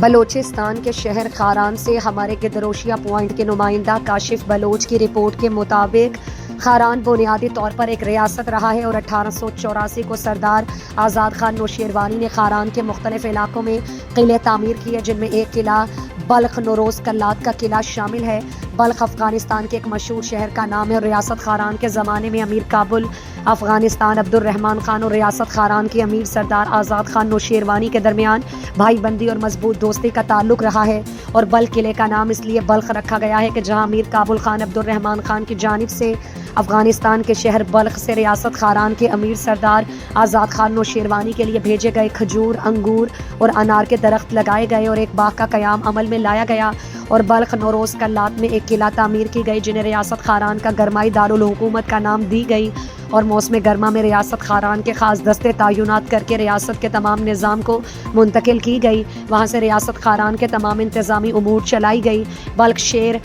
بلوچستان کے شہر خاران سے ہمارے گدروشیہ پوائنٹ کے نمائندہ کاشف بلوچ کی رپورٹ کے مطابق خاران بنیادی طور پر ایک ریاست رہا ہے اور 1884 کو سردار آزاد خان نوشیروانی نے خاران کے مختلف علاقوں میں قلعے تعمیر کیے، جن میں ایک قلعہ بلخ نوروز کلات کا قلعہ شامل ہے۔ بلخ افغانستان کے ایک مشہور شہر کا نام ہے اور ریاست خاران کے زمانے میں امیر کابل افغانستان عبد الرحمن خان اور ریاست خاران کے امیر سردار آزاد خان نوشیروانی کے درمیان بھائی بندی اور مضبوط دوستی کا تعلق رہا ہے، اور بلخ قلعے کا نام اس لیے بلخ رکھا گیا ہے کہ جہاں امیر کابل خان عبد الرحمن خان کی جانب سے افغانستان کے شہر بلخ سے ریاست خاران کے امیر سردار آزاد خان نوشیروانی کے لیے بھیجے گئے کھجور، انگور اور انار کے درخت لگائے گئے اور ایک باغ کا قیام عمل میں لایا گیا، اور بلخ نوروز کلات میں ایک قلعہ تعمیر کی گئی جنہیں ریاست خاران کا گرمائی دارالحکومت کا نام دی گئی، اور موسم گرما میں ریاست خاران کے خاص دستے تعینات کر کے ریاست کے تمام نظام کو منتقل کی گئی۔ وہاں سے ریاست خاران کے تمام انتظامی امور چلائی گئی۔ بلخ شہر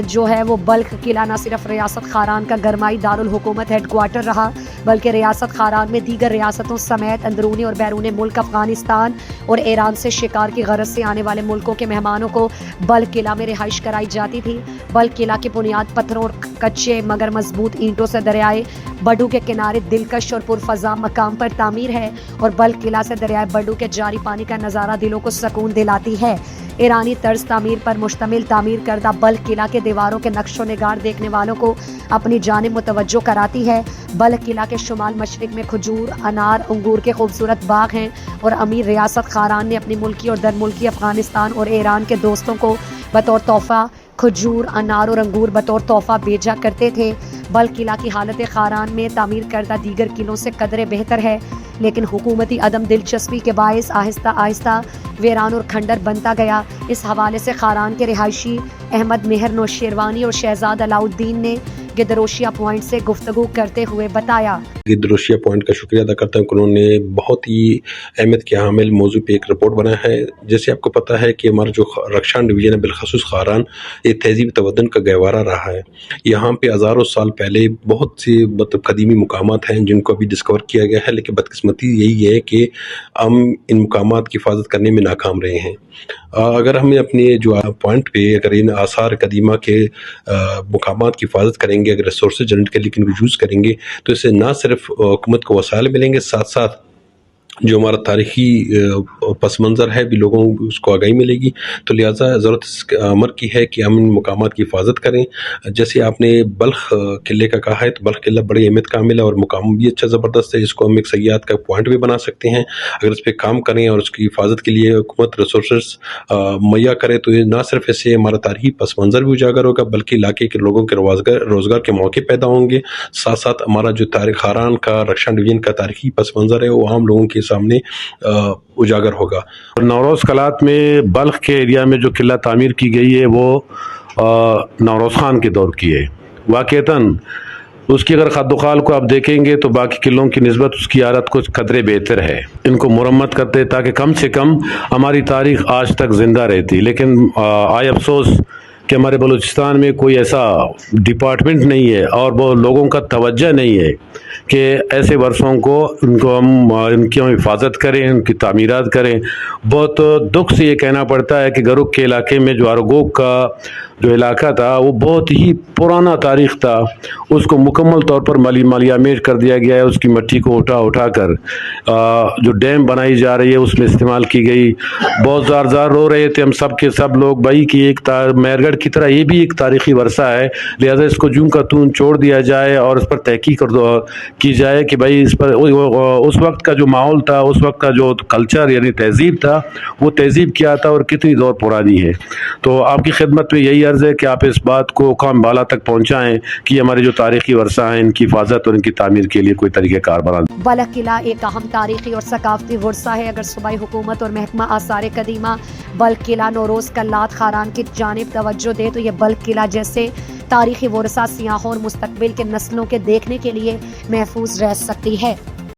جو ہے وہ بلخ قلعہ نہ صرف ریاست خاران کا گرمائی دارالحکومت ہیڈ کوارٹر رہا، بلکہ ریاست خاران میں دیگر ریاستوں سمیت اندرونی اور بیرون ملک افغانستان اور ایران سے شکار کی غرض سے آنے والے ملکوں کے مہمانوں کو بلخ قلعہ میں رہائش کرائی جاتی تھی۔ بلخ قلعہ کی بنیاد پتھروں اور کچے مگر مضبوط اینٹوں سے دریائے بڈو کے کنارے دلکش اور پرفضا مقام پر تعمیر ہے، اور بلخ قلعہ سے دریائے بڈو کے جاری پانی کا نظارہ دلوں کو سکون دلاتی ہے۔ ایرانی طرز تعمیر پر مشتمل تعمیر کردہ بلخ قلعہ کے دیواروں کے نقش و نگار دیکھنے والوں کو اپنی جانب متوجہ کراتی ہے۔ بلخ قلعہ کے شمال مشرق میں کھجور، انار، انگور کے خوبصورت باغ ہیں، اور امیر ریاست خاران نے اپنی ملکی اور در ملکی افغانستان اور ایران کے دوستوں کو بطور تحفہ کھجور، انار اور انگور بطور تحفہ بھیجا کرتے تھے۔ بلخ قلعہ کی حالت خاران میں تعمیر کردہ دیگر قلعوں سے قدرے بہتر ہے، لیکن حکومتی عدم دلچسپی کے باعث آہستہ آہستہ ویران اور کھنڈر بنتا گیا۔ اس حوالے سے خاران کے رہائشی احمد مہر نوشیروانی اور شہزاد علاؤالدین نے گدروشیہ پوائنٹ سے گفتگو کرتے ہوئے بتایا۔ گدروشیہ پوائنٹ کا شکریہ ادا کرتا ہوں کہ انہوں نے بہت ہی اہمیت کے حامل موضوع پہ ایک رپورٹ بنایا ہے۔ جیسے آپ کو پتہ ہے کہ ہمارا جو رخشان ڈویژن ہے بالخصوص خاران ایک تہذیب تمدن کا گہوارہ رہا ہے۔ یہاں پہ ہزاروں سال پہلے بہت سی قدیمی مقامات ہیں جن کو ابھی ڈسکور کیا گیا ہے، لیکن بدقسمتی یہی ہے کہ ہم ان مقامات کی حفاظت کرنے میں ناکام رہے ہیں۔ اگر ہم اپنے جو پوائنٹ پہ اگر ان آثار قدیمہ کے مقامات کی حفاظت کریں گے، اگر ریسورسز جنریٹ کے لیے یوز کریں گے، تو اس سے نہ صرف حکومت کو وسائل ملیں گے، ساتھ ساتھ جو ہمارا تاریخی پس منظر ہے بھی لوگوں کو اس کو آگاہی ملے گی۔ تو لہٰذا ضرورت اس امر کی ہے کہ ہم ان مقامات کی حفاظت کریں۔ جیسے آپ نے بلخ قلعے کا کہا ہے، تو بلخ قلعہ بڑی اہمیت کا حامل ہے اور مقام بھی اچھا زبردست ہے، اس کو ہم ایک سیاحت کا پوائنٹ بھی بنا سکتے ہیں۔ اگر اس پہ کام کریں اور اس کی حفاظت کے لیے حکومت ریسورسز مہیا کرے تو نہ صرف ایسے ہمارا تاریخی پس منظر بھی اجاگر ہوگا، بلکہ علاقے کے لوگوں کے روزگار کے موقع پیدا ہوں گے۔ ساتھ ساتھ ہمارا جو تاریخ خاران کا رخشان ڈویژن کا تاریخی پس منظر ہے وہ عام لوگوں کے سامنے اجاگر ہوگا۔ نوروز کلات میں بلخ کے ایریا میں جو قلعہ تعمیر کی گئی ہے وہ نوروز خان کے دور کی ہے۔ واقعتاً اس کی اگر خد و خال کو آپ دیکھیں گے تو باقی قلعوں کی نسبت اس کی حالت کچھ قدرے بہتر ہے۔ ان کو مرمت کرتے تاکہ کم سے کم ہماری تاریخ آج تک زندہ رہتی، لیکن آئے افسوس کہ ہمارے بلوچستان میں کوئی ایسا ڈپارٹمنٹ نہیں ہے اور وہ لوگوں کا توجہ نہیں ہے کہ ایسے ورثوں کو ان کی حفاظت کریں، ان کی تعمیرات کریں۔ بہت دکھ سے یہ کہنا پڑتا ہے کہ گروک کے علاقے میں جو ارگوگ کا جو علاقہ تھا وہ بہت ہی پرانا تاریخ تھا، اس کو مکمل طور پر مالیامیر کر دیا گیا ہے۔ اس کی مٹی کو اٹھا کر جو ڈیم بنائی جا رہی ہے اس میں استعمال کی گئی۔ بہت زار رو رہے تھے ہم سب کے سب لوگ بھائی کہ ایک مہرگڑھ کی طرح یہ بھی ایک تاریخی ورثہ ہے، لہذا اس کو جوں کا تون چھوڑ دیا جائے اور اس پر تحقیق کی جائے کہ بھائی اس پر اس وقت کا جو ماحول تھا، اس وقت کا جو کلچر یعنی تہذیب تھا، وہ تہذیب کیا تھا اور کتنی دور پرانی ہے۔ تو آپ کی خدمت میں یہی عرض ہے کہ آپ اس بات کو قوم بالا تک پہنچائیں کہ ہمارے جو تاریخی ورثہ ہیں ان کی حفاظت اور ان کی تعمیر کے لیے کوئی طریقہ کار بنا۔ بلخ قلعہ ایک اہم تاریخی اور ثقافتی ورثہ ہے۔ اگر صوبائی حکومت اور محکمہ آثار قدیمہ بلخ قلعہ نوروز کلات خاران کی جانب توجہ دے تو یہ بلخ قلعہ جیسے تاریخی ورثہ سیاحوں اور مستقبل کے نسلوں کے دیکھنے کے لیے محفوظ رہ سکتی ہے۔